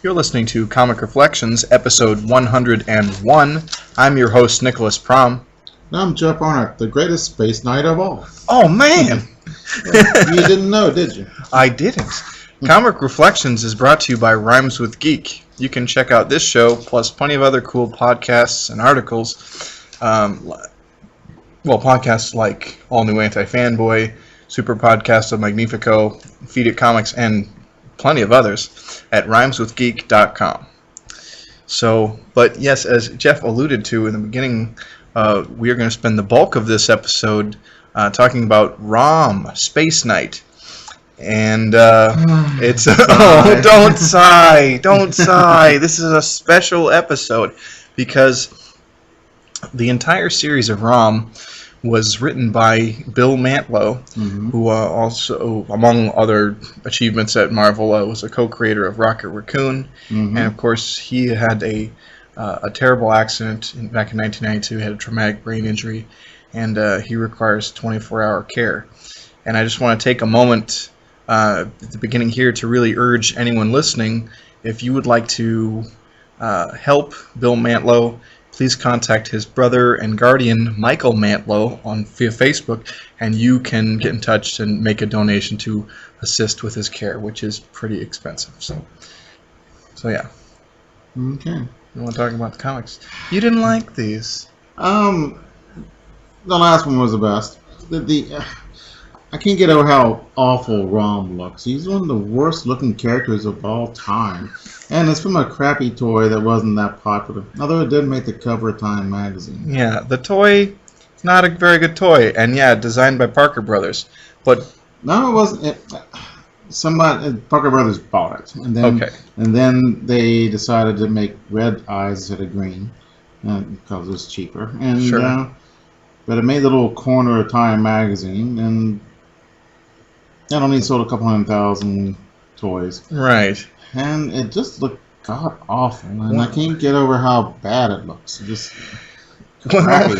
You're listening to Comic Reflections, episode 101. I'm your host, Nicholas Prom. And I'm Jeff Arnott, the greatest space knight of all. Oh, man! You didn't know, did you? I didn't. Comic Reflections is brought to you by Rhymes with Geek. You can check out this show, plus plenty of other cool podcasts and articles. Podcasts like All New Anti-Fanboy, Super Podcast of Magnifico, Feed It Comics, and plenty of others at rhymeswithgeek.com. So, but yes, as Jeff alluded to in the beginning, we are going to spend the bulk of this episode talking about ROM Spaceknight. And it's... Oh, don't sigh! Don't sigh! This is a special episode because the entire series of ROM was written by Bill Mantlo, who also, among other achievements at Marvel, was a co-creator of Rocket Raccoon. And of course, he had a terrible accident back in 1992. He had a traumatic brain injury, and he requires 24-hour care. And I just want to take a moment at the beginning here to really urge anyone listening, if you would like to help Bill Mantlo, please contact his brother and guardian, Michael Mantlo, via Facebook, and you can get in touch and make a donation to assist with his care, which is pretty expensive. So yeah. Okay. You want to talk about the comics? You didn't like these. The last one was the best. I can't get over how awful ROM looks. He's one of the worst looking characters of all time. And it's from a crappy toy that wasn't that popular. Although it did make the cover of Time magazine. Yeah, the toy is not a very good toy. And yeah, designed by Parker Brothers. But no, it wasn't. Parker Brothers bought it. And then they decided to make red eyes instead of green. Because it was cheaper. And, sure. But it made the little corner of Time magazine. And that only sold a couple 100,000 toys. Right. And it just looked god awful, and I can't get over how bad it looks. It just crappy.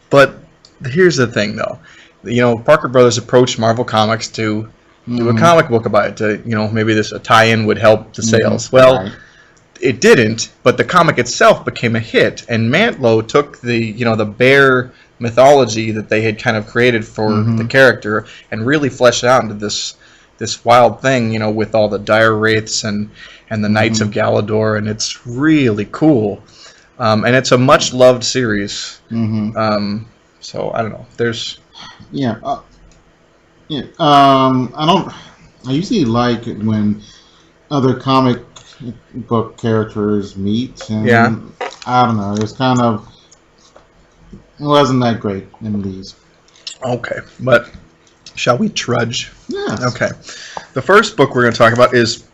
But here's the thing, though. You know, Parker Brothers approached Marvel Comics to do a comic book about it. To, maybe a tie-in would help the sales. Well, right. It didn't, but the comic itself became a hit, and Mantlo took the bear mythology that they had kind of created for the character and really fleshed it out into this wild thing, with all the dire wraiths and the Knights of Galador, and it's really cool. And it's a much loved series. So I don't know. There's I usually like it when other comic book characters meet, and I don't know. It wasn't that great in these. Okay, but shall we trudge? Yes. Okay. The first book we're going to talk about is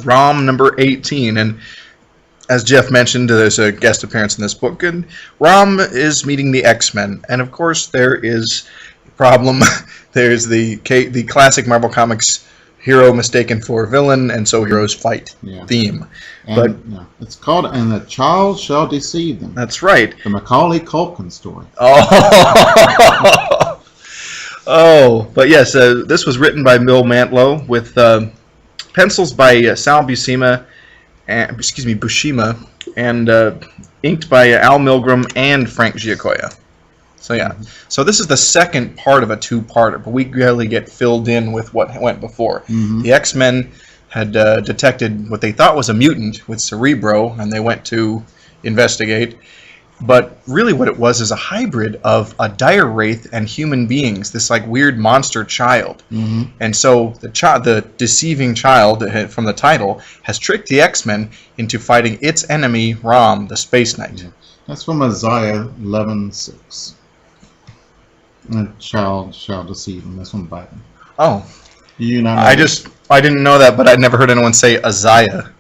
ROM number 18. And as Jeff mentioned, there's a guest appearance in this book. And ROM is meeting the X-Men. And, of course, there is a problem. There's the classic Marvel Comics hero mistaken for villain, and so heroes fight theme. And, it's called And the Child Shall Deceive Them. That's right. The Macaulay Culkin story. Oh, but yes, this was written by Bill Mantlo with pencils by Sal Buscema, and inked by Al Milgrom and Frank Giacoia. So yeah, so this is the second part of a two-parter, but we really get filled in with what went before. The X-Men had detected what they thought was a mutant with Cerebro, and they went to investigate. But really what it was is a hybrid of a dire wraith and human beings, this like weird monster child. And so the deceiving child from the title has tricked the X-Men into fighting its enemy, ROM, the Space Knight. Yeah. That's from Isaiah 11:6. The child shall deceive them. That's from Biden. Oh. You know. I didn't know that, but I'd never heard anyone say Isaiah.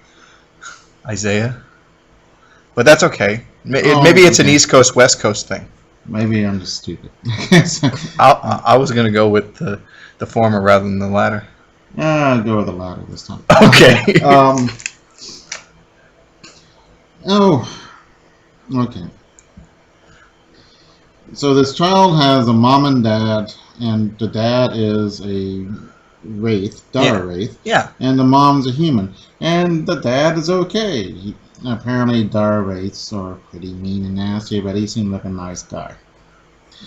But that's okay. Maybe it's an East Coast, West Coast thing. Maybe I'm just stupid. I was going to go with the former rather than the latter. I'll go with the latter this time. Okay. Okay. So this child has a mom and dad, and the dad is a Wraith, Dire Wraith. Yeah. And the mom's a human. And the dad is okay. Apparently, Dire Wraiths are pretty mean and nasty, but he seemed like a nice guy.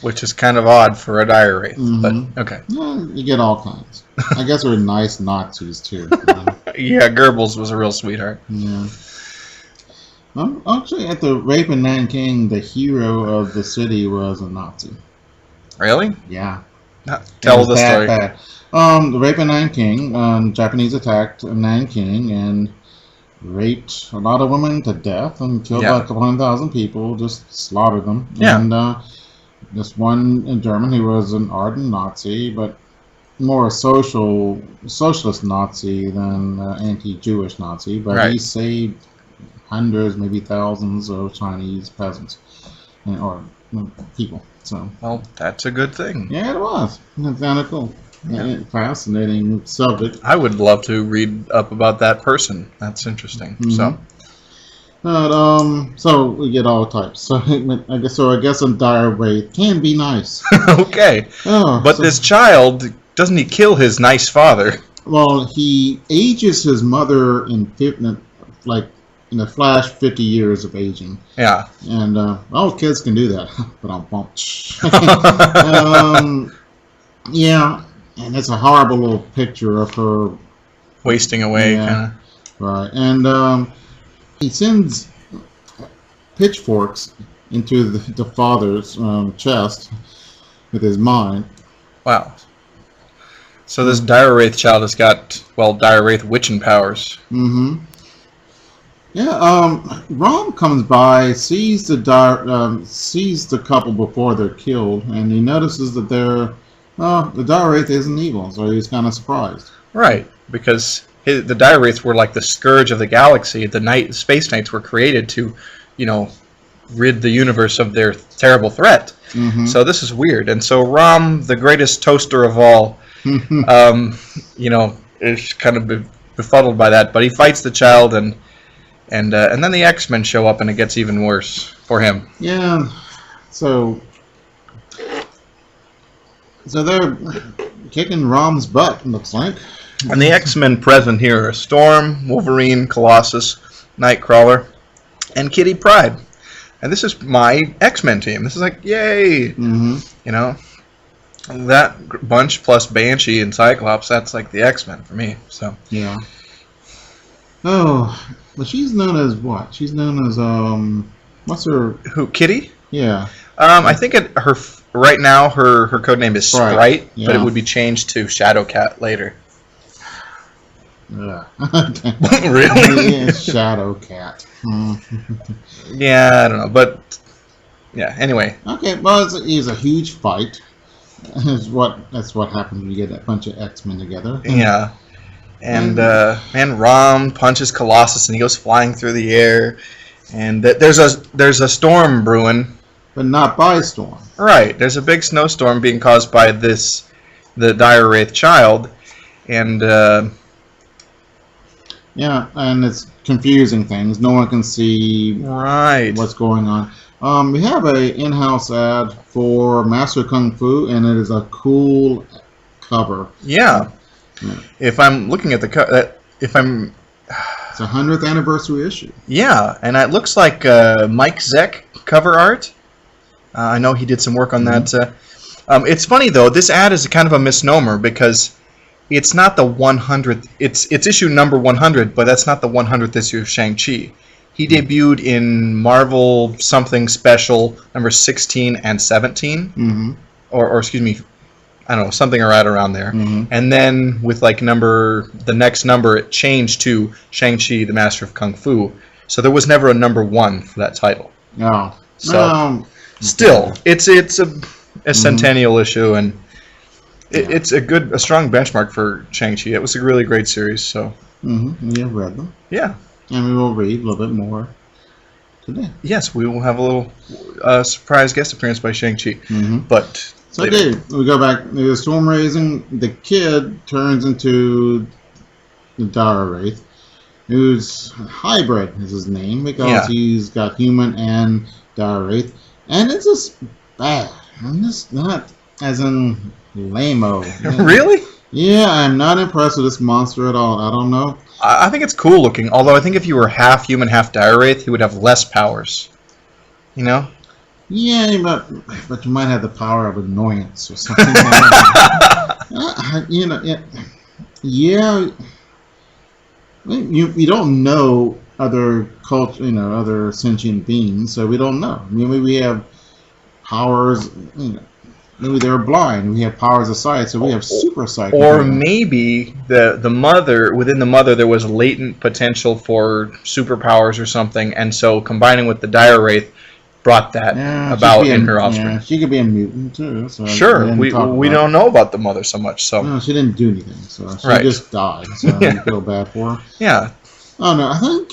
Which is kind of odd for a Dire Wraith, but okay. Yeah, you get all kinds. I guess we're nice Nazis, too. Yeah, Goebbels was a real sweetheart. Yeah. Actually, at the Rape in Nanking, the hero of the city was a Nazi. Really? Yeah. Tell the story. Bad. The Rape in Nanking, Japanese attacked Nanking and raped a lot of women to death and killed about a couple 100,000 people, just slaughtered them. Yeah. And this one German who was an ardent Nazi, but more a socialist Nazi than anti-Jewish Nazi, but he saved hundreds, maybe thousands of Chinese peasants or people. So, well, that's a good thing. Yeah, it was. It sounded cool. Yeah. Fascinating subject. I would love to read up about that person. That's interesting. So. But, so we get all types. So I guess a Dire Wraith can be nice. Okay. But this child, doesn't he kill his nice father? Well, he ages his mother in in a flash 50 years of aging. Yeah. And all kids can do that, but I won't. Yeah, and it's a horrible little picture of her wasting away, kind of. Right, and he sends pitchforks into the father's chest with his mind. Wow. So this Dire Wraith child has got, Dire Wraith witching powers. Mm-hmm. Yeah, Rom comes by, sees the couple before they're killed, and he notices that the Dire Wraith isn't evil, so he's kind of surprised. Right, because the Dire Wraiths were like the scourge of the galaxy. The Space Knights were created to, rid the universe of their terrible threat. Mm-hmm. So this is weird. And so Rom, the greatest toaster of all, is kind of befuddled by that. But he fights the child, and then the X-Men show up, and it gets even worse for him. Yeah. So they're kicking Rom's butt, looks like. And the X-Men present here are Storm, Wolverine, Colossus, Nightcrawler, and Kitty Pryde. And this is my X-Men team. This is like, yay! Mm-hmm. That bunch plus Banshee and Cyclops, that's like the X-Men for me. So yeah. Oh, but she's known as what? She's known as what's her? Who? Kitty? Yeah. I think right now her code name is Sprite, yeah. But it would be changed to Shadowcat later. Yeah. Really? Yeah, Shadowcat. Yeah, I don't know, but yeah. Anyway. Okay, well, it's a huge fight. That's what happens when you get a bunch of X-Men together. Yeah. And Rom punches Colossus, and he goes flying through the air. And there's a storm brewing. But not by storm. Right. There's a big snowstorm being caused by the Dire Wraith child, and yeah, and it's confusing things. No one can see what's going on. We have a in-house ad for Master Kung Fu, and it is a cool cover. Yeah. If I'm looking at the it's a 100th anniversary issue. Yeah, and it looks like Mike Zeck cover art. I know he did some work on that. It's funny though. This ad is kind of a misnomer because it's not the 100th. It's issue number 100, but that's not the 100th issue of Shang-Chi. He debuted in Marvel something special number 16 and 17, or excuse me, I don't know, something right around there. And then with the next number, it changed to Shang-Chi, the Master of Kung Fu. So there was never a number 1 for that title. No. So still, it's a centennial issue, and it's a strong benchmark for Shang-Chi. It was a really great series. So. We have read them. Yeah. And we will read a little bit more today. Yes, we will have a little surprise guest appearance by Shang-Chi. But so okay, we go back. The storm raising. The kid turns into the Dire Wraith, who's hybrid is his name because he's got human and Dire Wraith, and it's just bad. And it's not as in lame-o. Really? Yeah, I'm not impressed with this monster at all. I don't know. I think it's cool looking, although I think if you were half human, half dire wraith, he would have less powers. You know? Yeah, but you might have the power of annoyance or something. You know, yeah. You don't know other culture, other sentient beings, so we don't know. Maybe we have powers. Maybe they're blind. We have powers of sight, so we have super sight. Or maybe the mother, within the mother, there was latent potential for superpowers or something, and so combining with the dire wraith brought that about in her offspring. Yeah, she could be a mutant too. So sure, we don't know about the mother so much. So no, she didn't do anything. So she just died. So I feel bad for her. Yeah. Oh no, I think.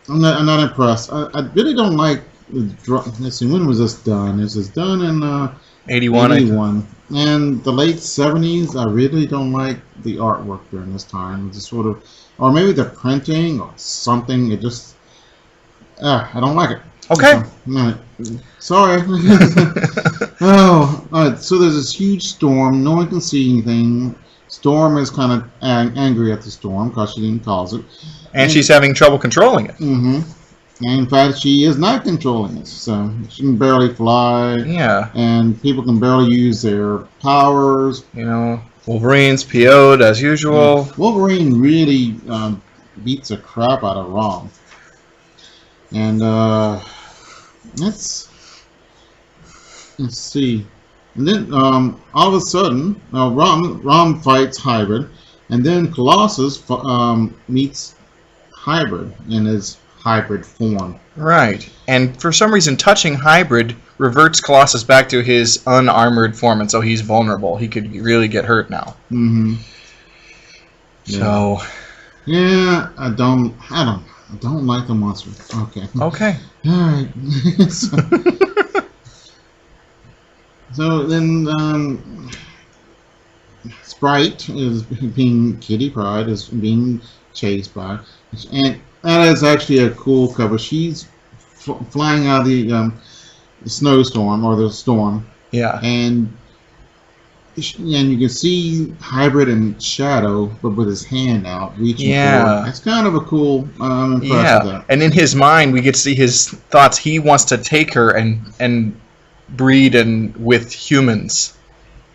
I'm not impressed. I really don't like. Let's see, when was this done? This was done in 81. And the late 70s. I really don't like the artwork during this time. It's just sort of, or maybe the printing or something. It just, I don't like it. Okay. Sorry. Oh, all right. So there's this huge storm. No one can see anything. Storm is kind of angry at the storm because she didn't cause it. And she's having trouble controlling it. Mm-hmm. And in fact, she is not controlling it. So she can barely fly. Yeah. And people can barely use their powers. Wolverine's PO'd as usual. Wolverine really beats the crap out of ROM. And let's see. And then all of a sudden, ROM fights Hybrid, and then Colossus meets Hybrid in his hybrid form. Right. And for some reason, touching Hybrid reverts Colossus back to his unarmored form, and so he's vulnerable. He could really get hurt now. Mm-hmm. Yeah. So. Yeah, I don't like the monster. Okay. Okay. All right. So then, Sprite is being Kitty Pryde is being chased by, and that is actually a cool cover. She's flying out of the snowstorm or the storm. Yeah. And you can see Hybrid in shadow, but with his hand out, reaching forward. It's kind of a cool. I'm impressed with that. And in his mind, we get to see his thoughts. He wants to take her and breed with humans,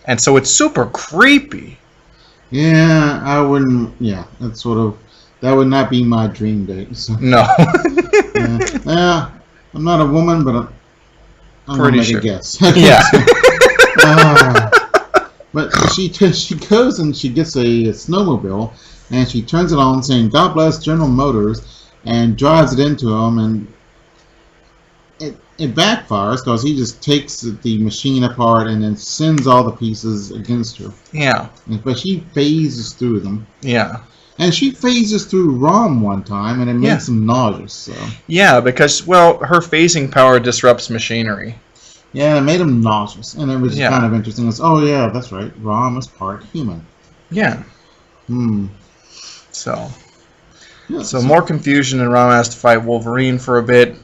and so it's super creepy. Yeah, I wouldn't. Yeah, that's sort of. That would not be my dream date. So. No. Yeah, I'm not a woman, but I'm gonna make a guess. Yeah. But she goes and she gets a snowmobile, and she turns it on, saying "God bless General Motors," and drives it into him, and it backfires because he just takes the machine apart and then sends all the pieces against her. Yeah. But she phases through them. Yeah. And she phases through ROM one time, and it makes him nauseous. So. Yeah, because, her phasing power disrupts machinery. Yeah, it made him nauseous, and it was kind of interesting. It's, oh yeah, that's right, ROM is part human. Yeah. So more confusion, and ROM has to fight Wolverine for a bit,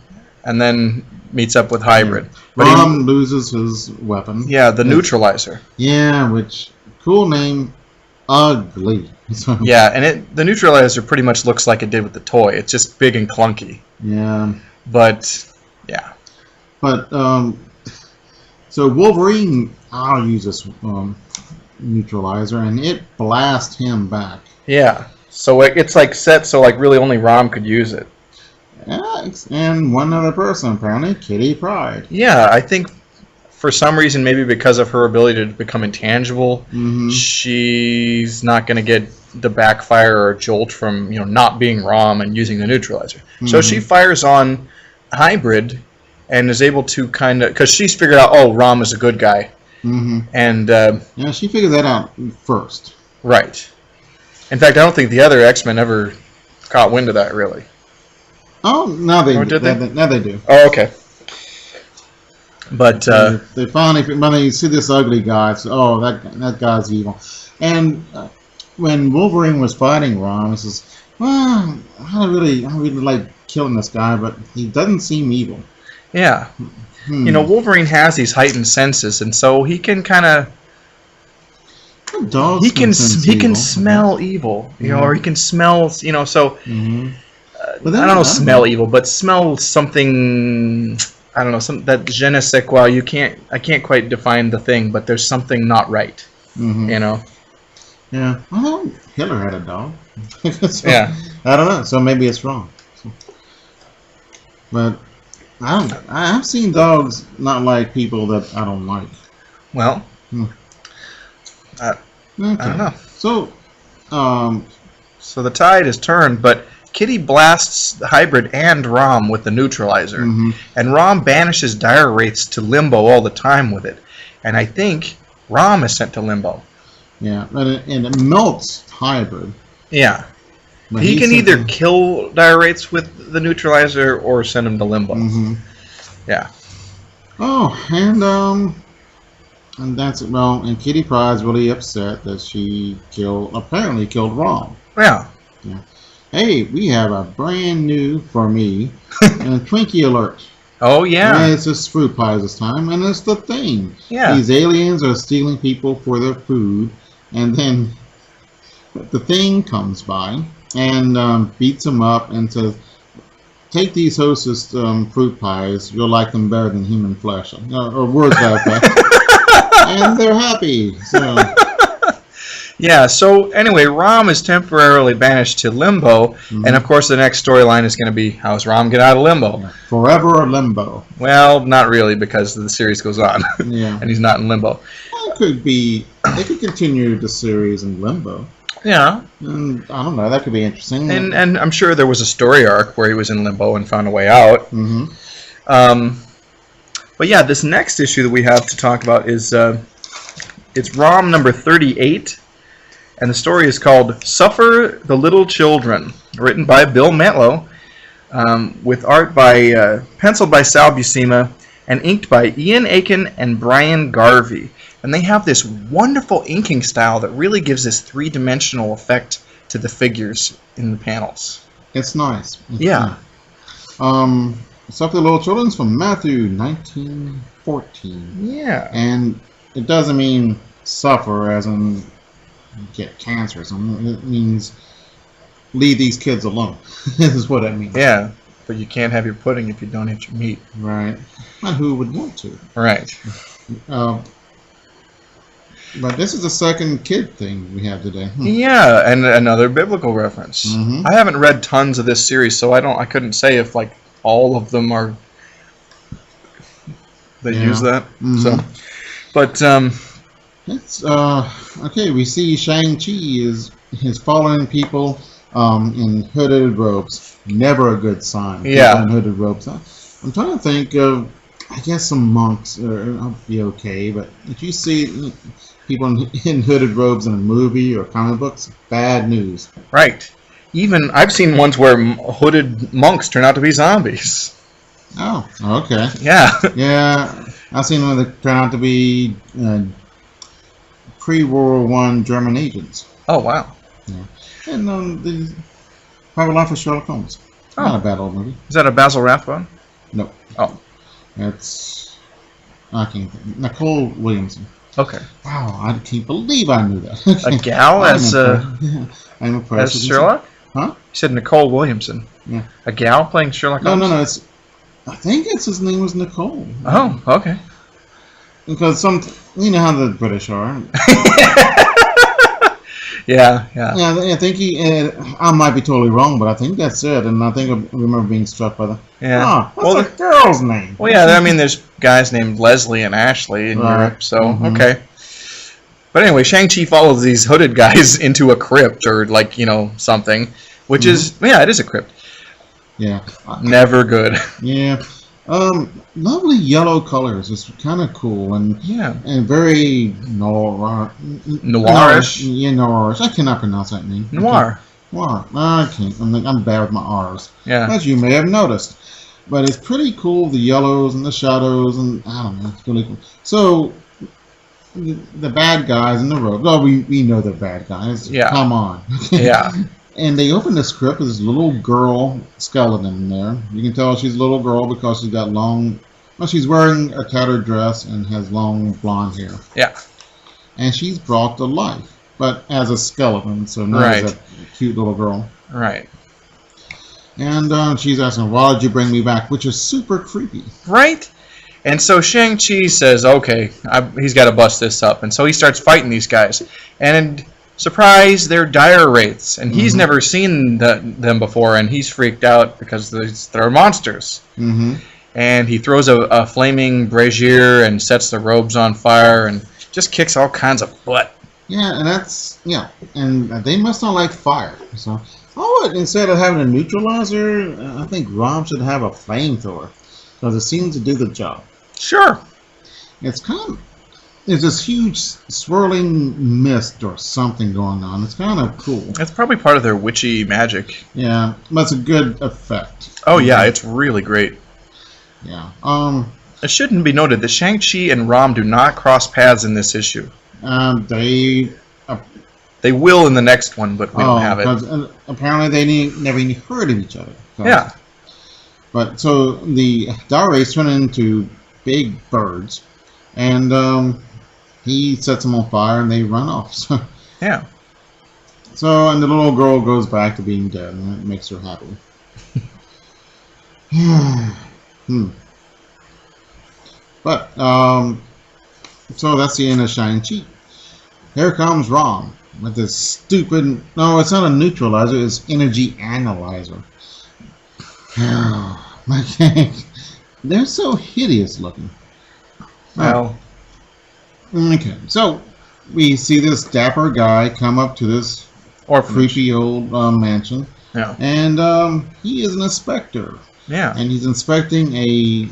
and then meets up with Hybrid. Yeah. But ROM loses his weapon. Yeah, the neutralizer. Yeah, which, cool name, ugly. Yeah, and the neutralizer pretty much looks like it did with the toy. It's just big and clunky. Yeah. But, yeah. But, so Wolverine, I'll use this neutralizer, and it blasts him back. Yeah. So it's like set so like really only ROM could use it. Yeah, and one other person, apparently, Kitty Pryde. Yeah, I think for some reason, maybe because of her ability to become intangible, she's not going to get the backfire or jolt from not being ROM and using the neutralizer. So she fires on Hybrid and is able to kind of, because she's figured out, ROM is a good guy. And yeah, she figured that out first. Right. In fact, I don't think the other X-Men ever caught wind of that, really. Oh, now they do. Now they do. Oh, okay. But they finally, when they see this ugly guy, it's, that guy's evil. And when Wolverine was fighting ROM, he says, "Well, I really like killing this guy, but he doesn't seem evil." Yeah. Wolverine has these heightened senses, and so he can kind of. Dogs he can sense he can evil. smell evil, you know, or he can smell, you know. So But then, I don't know, smell evil, but smell something. I don't know, some that je ne sais quoi. I can't quite define the thing, but there's something not right, you know. Yeah. Well, Hitler had a dog. So, Yeah. I don't know. So maybe it's wrong. So, but I've seen dogs not like people that I don't like. Well, I Okay. don't know. So, So the tide is turned, but Kitty blasts the hybrid and ROM with the neutralizer, and ROM banishes dire wraiths to limbo all the time with it. And I think ROM is sent to limbo. yeah, and it melts hybrid. Yeah. But He can sent either to- kill dire wraiths with the neutralizer or send them to limbo. Yeah. Oh, and that's it. Well, and Kitty Pryde's really upset that she apparently killed ROM. Yeah. Yeah. Hey, we have a brand new, for me, Twinkie alert. Oh, yeah. And it's just fruit pies this time, and it's the thing. Yeah. These aliens are stealing people for their food, and then the thing comes by and beats them up and says, take these Hostess fruit pies, you'll like them better than human flesh. Or words like that. And they're happy. So. Yeah, so anyway, ROM is temporarily banished to limbo, and of course the next storyline is going to be, how does ROM get out of limbo? Forever limbo. Well, not really, because the series goes on, Yeah. and he's not in limbo. Well, it could be, they could continue the series in limbo. Yeah, And I don't know, that could be interesting. and I'm sure there was a story arc where he was in limbo and found a way out. But yeah, this next issue that we have to talk about is, it's ROM number 38, and the story is called Suffer the Little Children, written by Bill Mantlo, with art by, penciled by Sal Buscema, and inked by Ian Aiken and Brian Garvey. And they have this wonderful inking style that really gives this three-dimensional effect to the figures in the panels. It's nice. Yeah. Suffer the Little Children's from Matthew 1914. Yeah. And it doesn't mean suffer as in get cancer or something. It means leave these kids alone. This is what that means. Yeah, but you can't have your pudding if you don't eat your meat. Right. And who would want to? Right. But this is the second kid thing we have today. Yeah, and another biblical reference. I haven't read tons of this series, so I couldn't say if like all of them are that use that. So, but it's okay. We see Shang-Chi is following people in hooded robes. Never a good sign. Yeah. People in hooded robes. I'm trying to think of. I guess some monks will be okay, but if you see people in hooded robes in a movie or comic books, bad news. right. Even I've seen ones where hooded monks turn out to be zombies. Oh, okay. Yeah. Yeah, I've seen one that turned out to be pre-World War I German agents. Oh wow. Yeah. And the Private Life of Sherlock Holmes. Not a bad old movie. Is that a Basil Rathbone? No. Oh. It's I can't think. Nicole Williamson. Okay. Wow, I can't believe I knew that. A gal as I'm impressed. as Sherlock? Huh? You said Nicole Williamson. Yeah. A gal playing Sherlock No, Holmes? no, no. It's. I think his name was Nicole. Oh, okay. Because you know how the British are. Yeah. Yeah, I think I might be totally wrong, but I think that's it. And I think I remember being struck by the. Yeah. What's the girl's name? Well, yeah. I mean, there's guys named Leslie and Ashley in Europe, so okay. But anyway, Shang-Chi follows these hooded guys into a crypt or like something, which is it is a crypt. Yeah. Never good. Yeah. Lovely yellow colors. It's kind of cool and very Noirish. Yeah, noirish. I cannot pronounce that name. Noir. Noir. I can't. I'm bad with my R's. Yeah. As you may have noticed. But it's pretty cool. The yellows and the shadows and I don't know. It's really cool. So the bad guys in the road. Well, we know they're bad guys. Yeah. Come on. Yeah. And they open the script with this little girl skeleton in there. You can tell she's a little girl because she's got long. Well, she's wearing a tattered dress and has long blonde hair. Yeah. and she's brought to life, but as a skeleton, so not as a cute little girl. Right. And she's asking, why did you bring me back? Which is super creepy. Right? And so Shang-Chi says, okay, he's got to bust this up. And so he starts fighting these guys. And surprise, they're dire wraiths. And he's never seen them before, and he's freaked out because they're monsters. Mm-hmm. And he throws a flaming brazier and sets the robes on fire and just kicks all kinds of butt. Yeah, and they must not like fire. So, instead of having a neutralizer, I think ROM should have a flamethrower, because it seems to do the job. Sure. It's this huge swirling mist or something going on. It's kind of cool. It's probably part of their witchy magic. Yeah, but it's a good effect. Oh yeah, it's really great. Yeah. It shouldn't be noted that Shang-Chi and ROM do not cross paths in this issue. They will in the next one, but we don't have it. Apparently they never even heard of each other. Yeah. But so the dire wraiths turn into big birds, and he sets them on fire, and they run off. So, yeah. So, and the little girl goes back to being dead, and it makes her happy. But so that's the end of Shang-Chi. Here comes ROM with this stupid. No, it's not a neutralizer. It's energy analyzer. Okay. They're so hideous looking. Well. Okay, so we see this dapper guy come up to this creepy old mansion. Yeah. And he is an inspector. Yeah. And he's inspecting a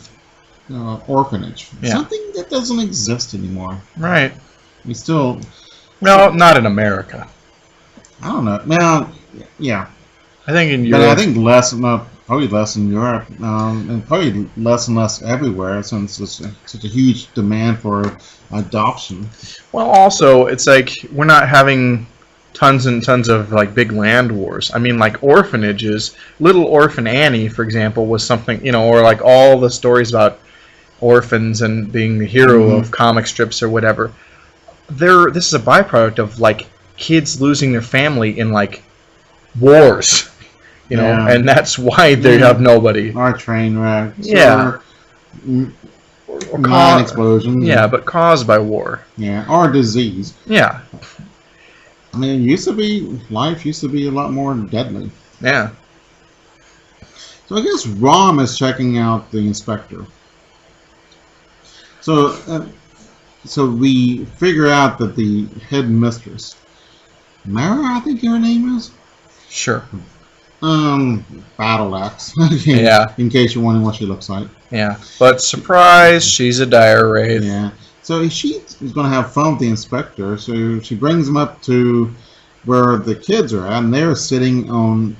orphanage. Yeah. Something that doesn't exist anymore. Right. We still. No, not in America. I don't know. Now, yeah. I think in Europe. But I think probably less in Europe, and probably less and less everywhere, since it's such a huge demand for adoption. Well, also, it's like we're not having tons and tons of like big land wars. I mean, like orphanages. Little Orphan Annie, for example, was something, or like all the stories about orphans and being the hero of comic strips or whatever. This is a byproduct of like kids losing their family in like wars, and that's why they have nobody. Or train wrecks. Yeah. Or mine explosions. Yeah, but caused by war. Yeah, or disease. Yeah. I mean, life used to be a lot more deadly. Yeah. So I guess ROM is checking out the inspector. So we figure out that the head mistress, Mara, I think her name is? Sure. Battle axe. Yeah. In case you're wondering what she looks like. Yeah. But surprise, she's a dire wraith. Yeah. So she's going to have fun with the inspector. So she brings them up to where the kids are at, and they're sitting on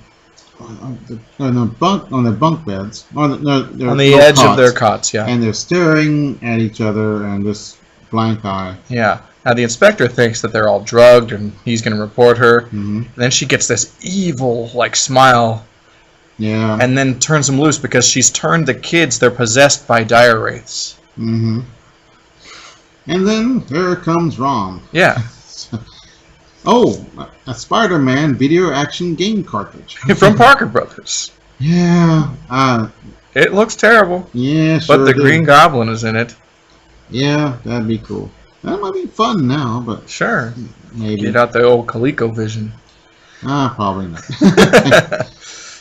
their bunk beds, on the edge of their cots. Yeah. And they're staring at each other and just blank eye. Yeah. Now the inspector thinks that they're all drugged, and he's going to report her. Mm-hmm. And then she gets this evil like smile. Yeah. And then turns them loose because she's turned the kids. They're possessed by dire wraiths. Mm-hmm. And then here comes ROM. Yeah. Oh, a Spider-Man video action game cartridge. From Parker Brothers. Yeah. It looks terrible. Yeah, sure. But the Green Goblin is in it. Yeah, that'd be cool. That might be fun now, but... Sure. Maybe. Get out the old ColecoVision. Probably not.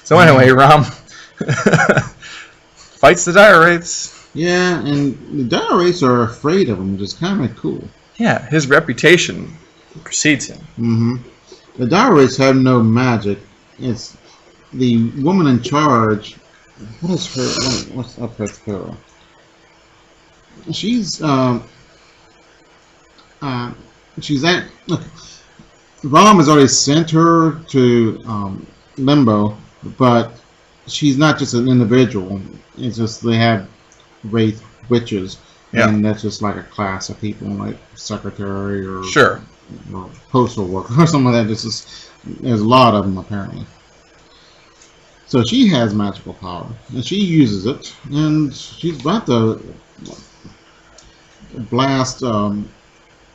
So anyway, ROM fights the dire wraiths. Yeah, and the dire wraiths are afraid of him, which is kind of cool. Yeah, his reputation precedes him. Mm-hmm. The dire wraiths have no magic. It's the woman in charge. What is her? What's up with her? She's at. Look, ROM has already sent her to Limbo, but she's not just an individual. It's just they have wraith witches, and that's just like a class of people, like secretary or postal worker or something like that. There's a lot of them apparently. So she has magical power, and she uses it, and she's about to blast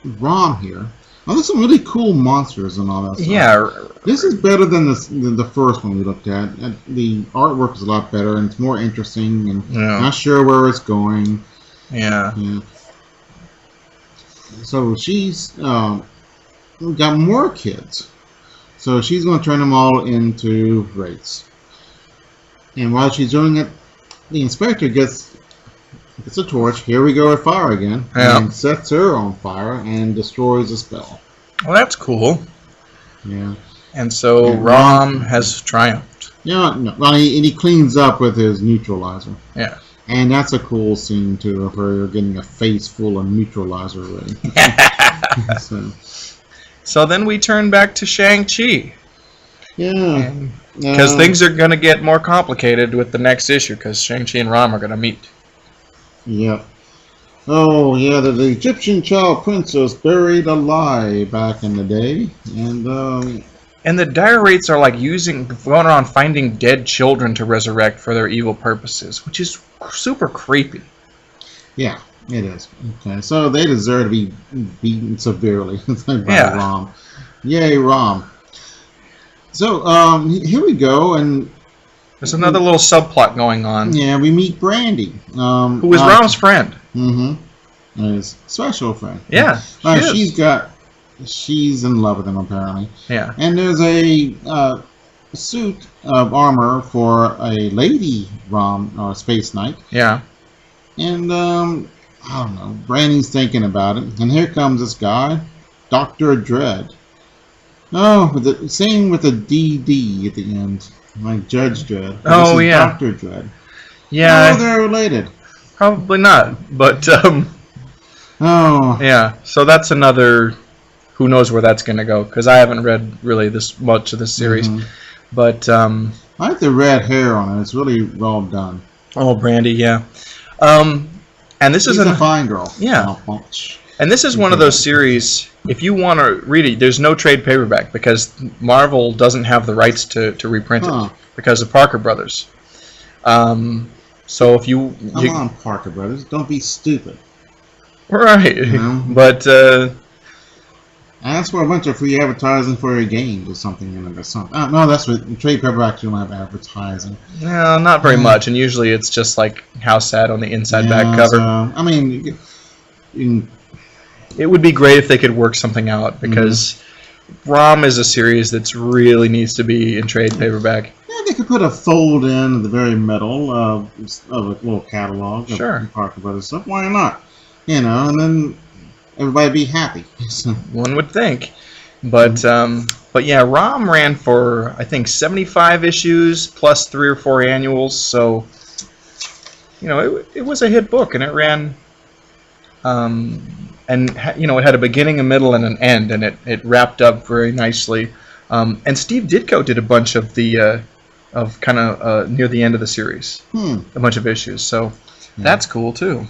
ROM here. Oh, there's some really cool monsters and all that stuff. Yeah. This is better than the first one we looked at. The artwork is a lot better and it's more interesting and not sure where it's going. Yeah. So she's got more kids. So she's going to turn them all into wraiths. And while she's doing it, the inspector gets a torch. Here we go with fire again. Yeah. And sets her on fire and destroys the spell. Well, that's cool. Yeah. And so ROM has triumphed. Yeah. No, and he cleans up with his neutralizer. Yeah. And that's a cool scene too, of her getting a face full of neutralizer already. So then we turn back to Shang-Chi. Yeah. Because things are going to get more complicated with the next issue, because Shang-Chi and ROM are going to meet. Yep. Oh, yeah, the Egyptian child princess buried alive back in the day. And the dire wraiths are like going around finding dead children to resurrect for their evil purposes, which is super creepy. Yeah, it is. Okay, so they deserve to be beaten severely by ROM. Yay, ROM. So, here we go, and there's another little subplot going on. Yeah, we meet Brandy. Who is ROM's friend. Mm-hmm. His special friend. Yeah, she's in love with him, apparently. Yeah. And there's a suit of armor for a lady ROM, or Space Knight. Yeah. And, I don't know, Brandy's thinking about it. And here comes this guy, Dr. Dredd. Oh, same with the DD at the end. Like Judge Dredd. Oh, yeah. Dr. Dredd. Yeah. Oh, they're related. Probably not, but, Oh. Yeah, so that's another... Who knows where that's going to go, because I haven't read really this much of this series. But, I like the red hair on it. It's really well done. Oh, Brandy, yeah. And this is a fine girl. Yeah. And this is one of those series, if you want to read it, there's no trade paperback, because Marvel doesn't have the rights to reprint it, because of Parker Brothers. So if you... Come on, Parker Brothers. Don't be stupid. Right. You know? But... ask for a bunch of free advertising for your games or something. No, that's what trade paperbacks don't have advertising. No, not very much, and usually it's just like house ad on the inside back cover. So, I mean, it would be great if they could work something out, because ROM is a series that really needs to be in trade paperback. Yeah, they could put a fold in at the very middle of a little catalog of Parker Brothers stuff. Why not? You know, and then everybody be happy. One would think. But yeah, ROM ran for, I think, 75 issues plus 3 or 4 annuals. So, you know, it was a hit book, and it ran, and, you know, it had a beginning, a middle, and an end, and it wrapped up very nicely. And Steve Ditko did a bunch of the, near the end of the series. A bunch of issues. So that's cool, too.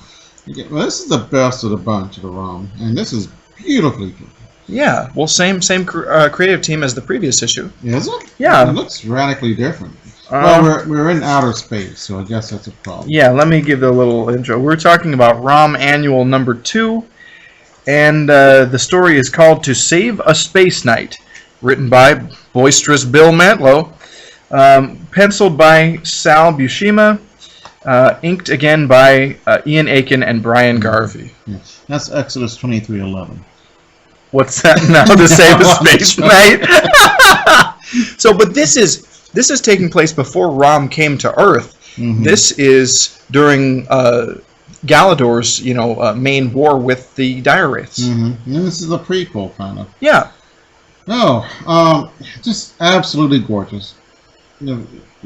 Yeah, well, this is the best of the bunch of the ROM, and this is beautifully done. Yeah, well, same creative team as the previous issue. Is it? Yeah. It looks radically different. Well, we're in outer space, so I guess that's a problem. Yeah, let me give a little intro. We're talking about ROM Annual number 2, and the story is called To Save a Space Knight, written by boisterous Bill Mantlo, penciled by Sal Buscema, inked again by Ian Aiken and Brian Garvey. Yeah. That's Exodus 23:11. What's that now? To Save a Space Knight? So, but this is taking place before ROM came to Earth. This is during Galador's, main war with the Dire Wraiths. And this is a prequel, kind of. Yeah. Oh, just absolutely gorgeous. The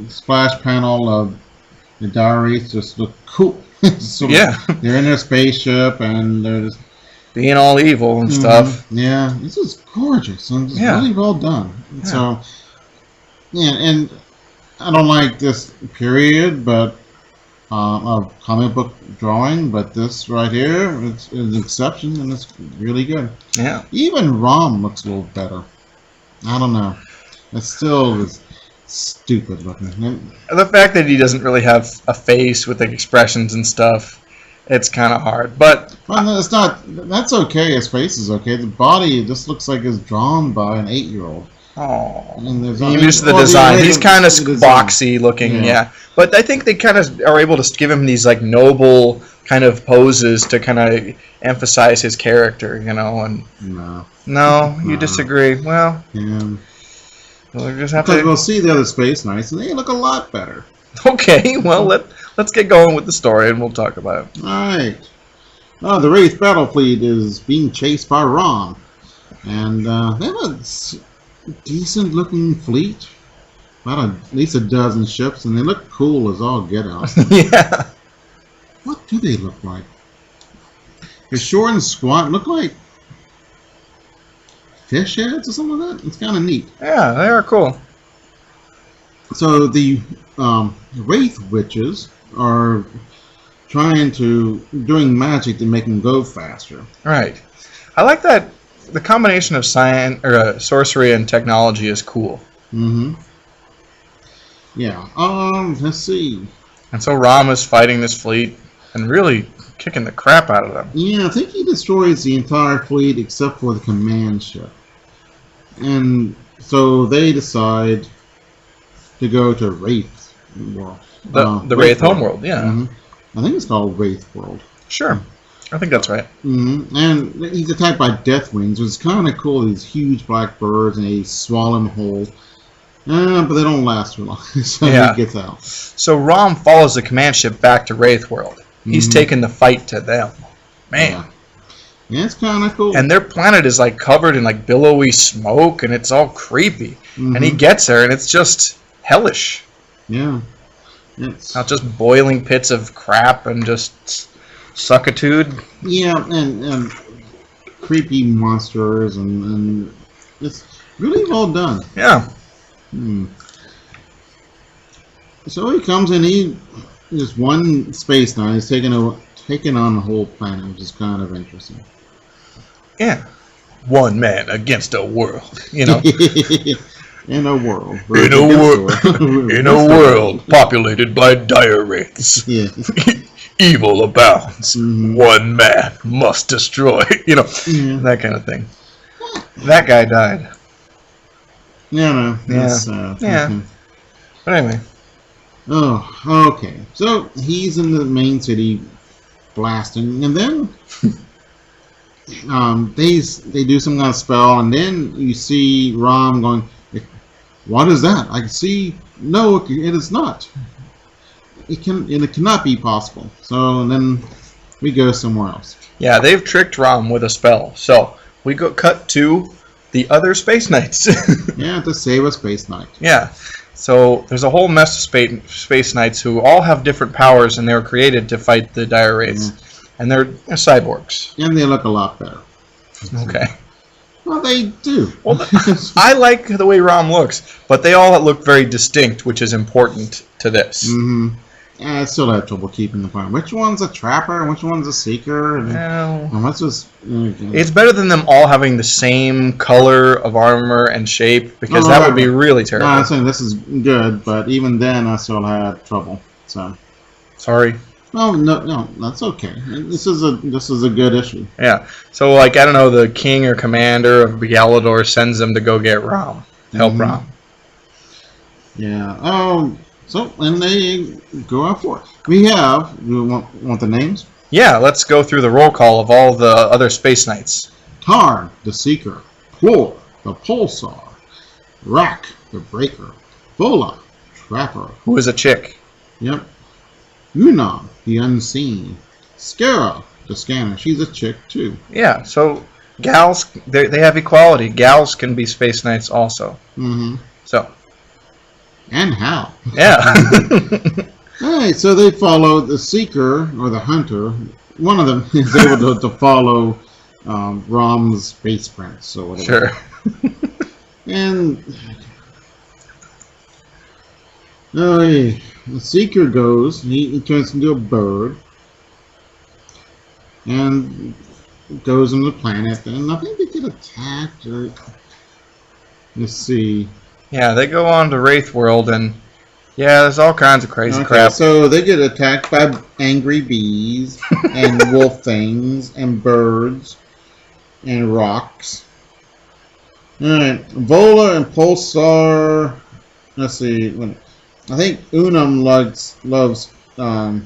splash panel of the Dire Wraiths just look cool. So yeah. They're in their spaceship and they're just being all evil and stuff. Yeah, this is gorgeous and it's really well done. Yeah. So, yeah, and I don't like this period, but of comic book drawing, but this right here is an exception and it's really good. Yeah. Even ROM looks a little better. I don't know. It still is stupid looking. The fact that he doesn't really have a face with like expressions and stuff, It's kind of hard, but Well, no, it's not. That's okay. His face is okay. The body just looks like it's drawn by an 8-year-old. oh, And there's you used the design. He's kind of design. boxy looking, Yeah. But I think they kind of are able to give him these like noble kind of poses to kind of emphasize his character, you know. And No. you disagree. Well, Yeah. we'll just have Because to. we'll see the other Space Knights, and they look a lot better. Okay, well let's get going with the story, and we'll talk about it. All right. The Wraith battle fleet is being chased by ROM, and they have a decent-looking fleet. About at least a dozen ships, and they look cool as all get out. Yeah. What do they look like? They're short and squat, look like fish heads or something like that. It's kind of neat. Yeah, they are cool. So the Wraith witches are doing magic to make them go faster. Right. I like that the combination of science or sorcery and technology is cool. Mm-hmm. Yeah. Let's see. And so Rom is fighting this fleet and really kicking the crap out of them. Yeah, I think he destroys the entire fleet except for the command ship. And so they decide to go to Wraith World. The Wraith homeworld, yeah. Mm-hmm. I think it's called Wraith World. Sure. I think that's right. Mm-hmm. And he's attacked by Deathwings, which is kind of cool. These huge black birds, and they swallow him whole. But they don't last too long, so he gets out. So Rom follows the command ship back to Wraith World. He's taking the fight to them. Man. Yeah, it's kind of cool. And their planet is like covered in like billowy smoke, and it's all creepy. And he gets there, and it's just hellish. Yeah. It's not just boiling pits of crap and just suckitude. Yeah, and creepy monsters, and it's really well done. Yeah. So he comes in, he just one space knight. He's taking on the whole planet, which is kind of interesting. Yeah. One man against a world, you know. In a world. In a world populated by dire wraiths. Yeah. Evil abounds. One man must destroy. You know, that kind of thing. That guy died. Yeah, no. Yeah. But anyway. Oh, okay. So he's in the main city blasting, and then they do some kind of spell, and then you see Rom going, "What is that? I can see. No, it is not. It cannot be possible." So then we go somewhere else. Yeah, they've tricked Rom with a spell. So we cut to the other Space Knights. Yeah, to save a Space Knight. Yeah. So there's a whole mess of Space Knights who all have different powers, and they were created to fight the dire wraiths. And they're cyborgs. And they look a lot better. Okay. Well, they do. Well, I like the way Rom looks, but they all look very distinct, which is important to this. I still have trouble keeping the point. Which one's a trapper and which one's a seeker? And what's this? It's better than them all having the same color of armor and shape, because that would be really terrible. No, I'm saying this is good, but even then I still had trouble. So sorry. Oh no, that's okay. This is a good issue. Yeah. So like I don't know, the king or commander of Galador sends them to go get Rom, help Rom. Yeah. So and they go out for it. We want the names? Yeah. Let's go through the roll call of all the other Space Knights. Tarn, the Seeker. Plor, the Pulsar. Rak, the Breaker. Vola, Trapper. Who is a chick? Yep. Unan, the Unseen. Skara, the Scanner. She's a chick too. Yeah, so gals, they have equality. Gals can be Space Knights also. So. And Hal. Yeah. Alright, so they follow the Seeker, or the Hunter. One of them is able to follow Rom's space prints, or whatever. Sure. And the Seeker goes, he turns into a bird, and goes on the planet, and I think they get attacked, or let's see. Yeah, they go on to Wraith World, and Yeah, there's all kinds of crazy crap. So they get attacked by angry bees and wolf things and birds and rocks. Alright, Vola and Pulsar. Let's see. I think Unum loves Vola,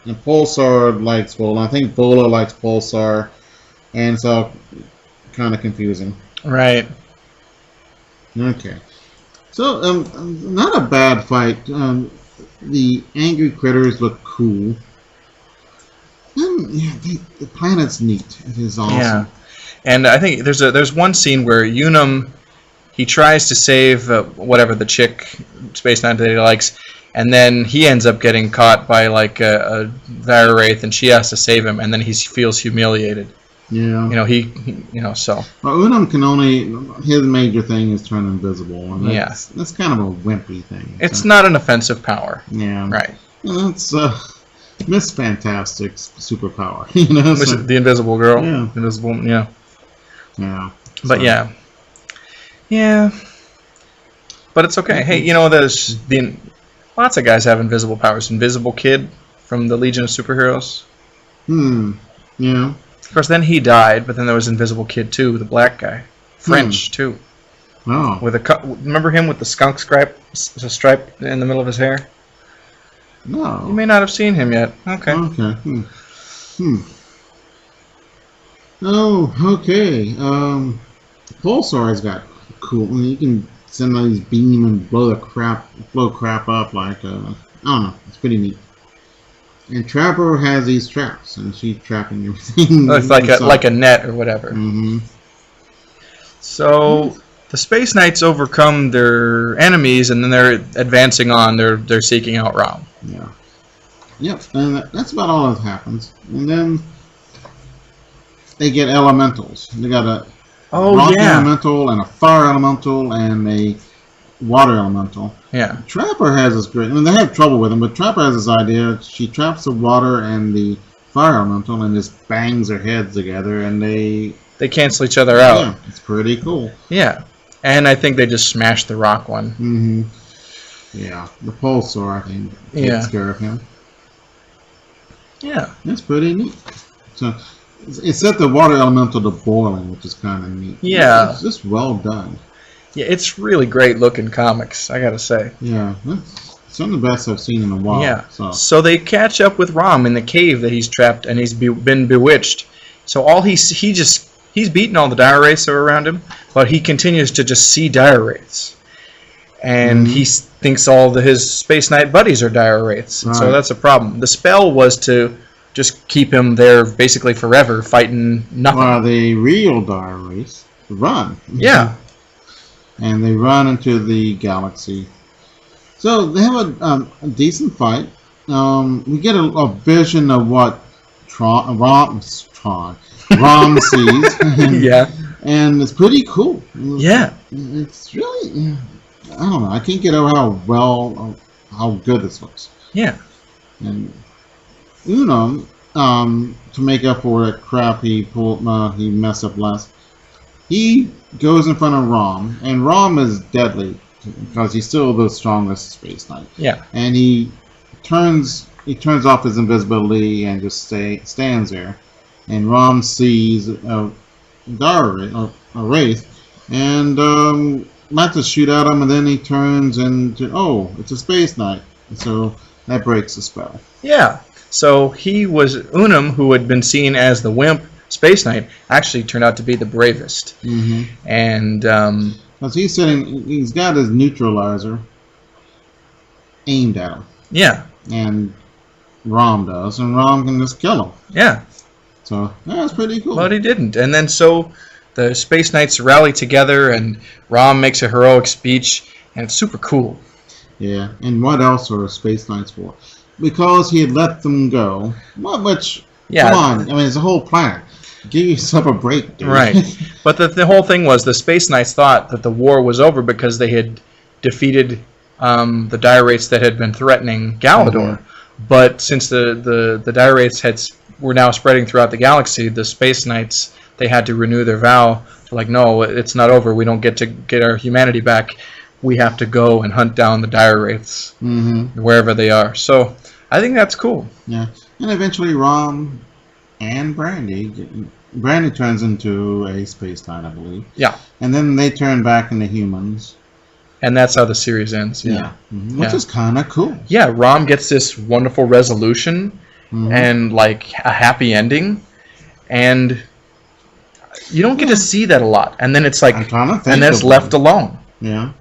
and Pulsar likes Vola. I think Vola likes Pulsar, and it's all kind of confusing. Right. Okay. So, not a bad fight. The angry critters look cool. Yeah, the planet's neat. It is awesome. Yeah. And I think there's one scene where Unum, he tries to save whatever the chick Space Knight that he likes, and then he ends up getting caught by like a Virwraith, and she has to save him, and then he feels humiliated. Yeah. So. Well, Unum can only, his major thing is turn invisible, and that's kind of a wimpy thing. It's not an offensive power. Yeah. Right. And that's Miss Fantastic's superpower. The Invisible Girl. Yeah. Invisible. Yeah. Yeah. But so. Yeah. But it's okay. Hey, there's lots of guys have invisible powers. Invisible Kid from the Legion of Superheroes. Yeah. Of course, then he died, but then there was Invisible Kid too, the black guy, French too. Oh. Remember him with the skunk stripe in the middle of his hair? No. You may not have seen him yet. Okay. Okay. Oh, okay. Pulsar's got cool. You can send all these beam and blow crap up like I don't know. It's pretty neat. And Trapper has these traps, and she's trapping everything. It's like a net or whatever. Mm-hmm. So the Space Knights overcome their enemies, and then they're advancing on. They're seeking out ROM. Yeah. Yep. And that's about all that happens. And then they get elementals. They got a rock elemental and a fire elemental and a water elemental. Yeah. Trapper has this great. I mean, they have trouble with him, but Trapper has this idea. She traps the water and the fire elemental and just bangs their heads together, and they cancel each other out. Yeah, it's pretty cool. Yeah, and I think they just smashed the rock one. Mm-hmm. Yeah, the Pulsar, I think, takes care of him. Yeah, that's pretty neat. So it set the water elemental to boiling, which is kind of neat. Yeah, it's just well done. Yeah, it's really great looking comics, I gotta say. Yeah, that's some of the best I've seen in a while. Yeah. So they catch up with ROM in the cave that he's trapped, and he's been bewitched. So all he's beaten all the dire wraiths that are around him, but he continues to just see dire wraiths, and he thinks all his Space Knight buddies are dire wraiths. Right. So that's a problem. The spell was to just keep him there basically forever, fighting nothing. Well, the real dire wraiths run. Yeah. And they run into the galaxy. So they have a decent fight. We get a vision of what ROM sees. Yeah. And it's pretty cool. Yeah. It's really, I don't know. I can't get over how good this looks. Yeah. And Unum, to make up for that crap he messed up last, he goes in front of ROM, and ROM is deadly because he's still the strongest Space Knight. Yeah. And he turns off his invisibility and just stands there. And ROM sees a wraith, and about to shoot at him, and then he turns into, it's a Space Knight. And so that breaks the spell. Yeah. So he was Unum, who had been seen as the wimp Space Knight, actually turned out to be the bravest. Mm-hmm. And because he's got his neutralizer aimed at him. Yeah. And ROM does, and ROM can just kill him. Yeah. So that's pretty cool. But he didn't. And then so the Space Knights rally together, and ROM makes a heroic speech, and it's super cool. Yeah. And what else are Space Knights for? Because he had let them go. Come on. I mean, it's a whole planet. Give yourself a break, dude. Right. But the whole thing was the Space Knights thought that the war was over because they had defeated the dire wraiths that had been threatening Galador. Mm-hmm. But since the dire wraiths were now spreading throughout the galaxy, the Space Knights, they had to renew their vow to no, it's not over. We don't get to get our humanity back. we have to go and hunt down the dire wraiths wherever they are. So I think that's cool. Yeah, and eventually Rom and Brandy turns into a space knight, I believe. Yeah. And then they turn back into humans. And that's how the series ends. Yeah. Which is kind of cool. Yeah, Rom gets this wonderful resolution and like a happy ending, and you don't get to see that a lot. And then it's like, and then it's left alone. Yeah.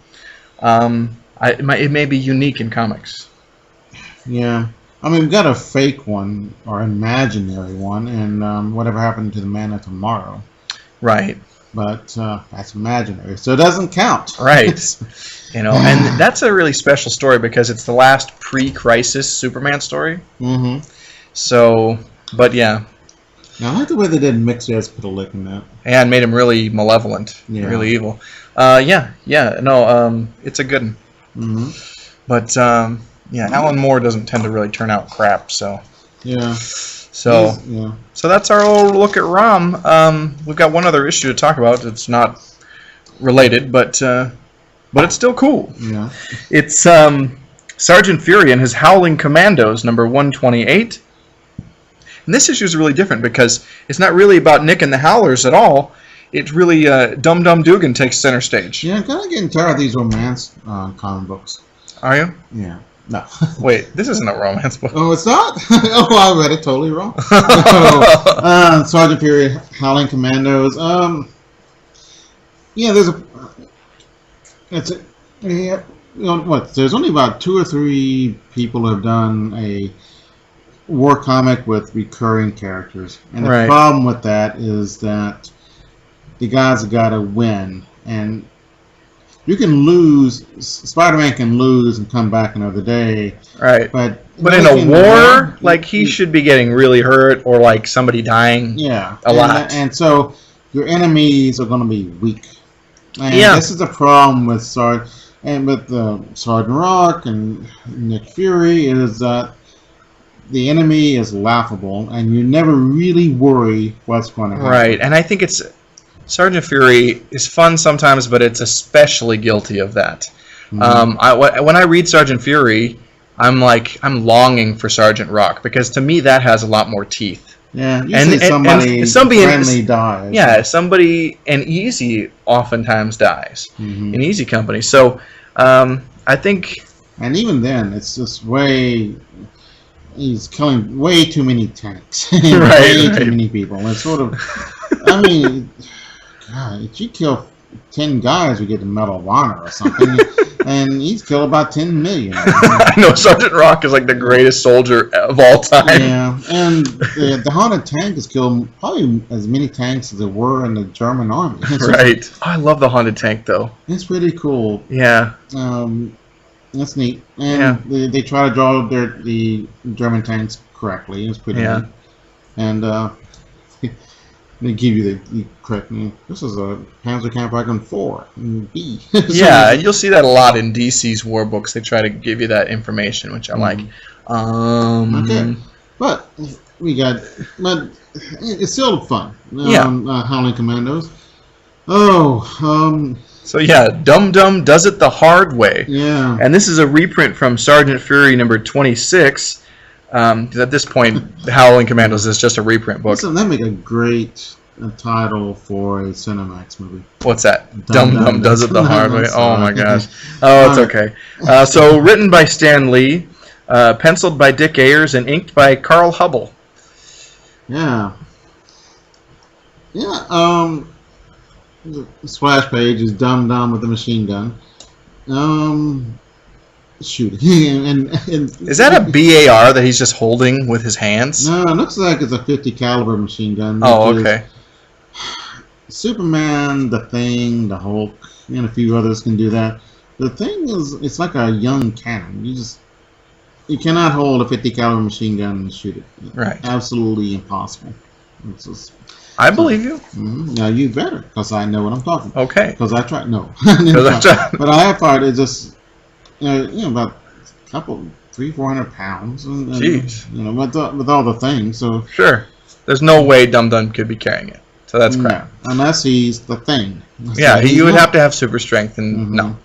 It may be unique in comics. Yeah. I mean, we've got a fake one, or imaginary one, and Whatever Happened to the Man of Tomorrow. Right. But that's imaginary, so it doesn't count. Right. You know, and that's a really special story because it's the last pre-crisis Superman story. So, but yeah. Now, I like the way they did Mixer's put a lick in that. And made him really malevolent, really evil. It's a good one. But, Alan Moore doesn't tend to really turn out crap, so. Yeah. So that's our little look at ROM. We've got one other issue to talk about. It's not related, but it's still cool. Yeah. It's Sgt Fury and his Howling Commandos, number 128. And this issue is really different because it's not really about Nick and the Howlers at all. It's really Dum Dum Dugan takes center stage. Yeah, I'm kind of getting tired of these romance comic books. Are you? Yeah. No. Wait, this isn't a romance book. Oh, it's not? Oh, I read it totally wrong. Sgt Fury, Howling Commandos. There's only about 2 or 3 people who have done a war comic with recurring characters, and the problem with that is that the guys have got to win, and you can lose. Spider-Man can lose and come back another day. Right. But in a war, like, he should be getting really hurt or like somebody dying. Yeah. A lot. And so your enemies are going to be weak. And this is the problem with Sergeant Rock and Nick Fury, is that the enemy is laughable and you never really worry what's going to happen. Right. And I think it's Sgt Fury is fun sometimes, but it's especially guilty of that. When I read Sgt Fury, I'm longing for Sergeant Rock, because to me that has a lot more teeth. Yeah, somebody friendly dies. Yeah, somebody, and Easy oftentimes dies in Easy Company. So I think, and even then, it's just he's killing way too many tanks, way too many people. It's sort of, I mean, God, if you kill 10 guys, you get the Medal of Honor or something. And he's killed about 10 million. I know, Sergeant Rock is like the greatest soldier of all time. Yeah, and the Haunted Tank has killed probably as many tanks as there were in the German army. Right. I love the Haunted Tank, though. It's pretty cool. Yeah. That's neat. And they try to draw the German tanks correctly. It's pretty neat. And they give you the correct name. This is a Panzerkampfwagen 4B. Yeah, you'll see that a lot in DC's war books. They try to give you that information, which I like. Okay, but it's still fun. Howling Commandos. So yeah, Dum Dum does it the hard way. Yeah. And this is a reprint from Sgt Fury number 26. At this point, Howling Commandos is just a reprint book. Listen, that make a great title for a Cinemax movie. What's that? Dum Dum does it the hard way. Oh my gosh. Oh, it's okay. So written by Stan Lee, penciled by Dick Ayers, and inked by Carl Hubble. Yeah. Yeah. The splash page is Dum Dum with the machine gun. Shooting. and is that a BAR that he's just holding with his hands? No, it looks like it's a 50 caliber machine gun. Oh, okay. Superman, the Thing, the Hulk, and a few others can do that. The Thing it's like a young cannon. You cannot hold a 50 caliber machine gun and shoot it. Right. Absolutely impossible. I believe you. Now you better, because I know what I'm talking about. Okay. Because I tried. No. But I have tried. It's just about a couple, 300-400 pounds. Jeez. With all the things. So sure. There's no way Dum Dum could be carrying it. So that's crap. No, unless he's the Thing. Yeah, you would have to have super strength, and no.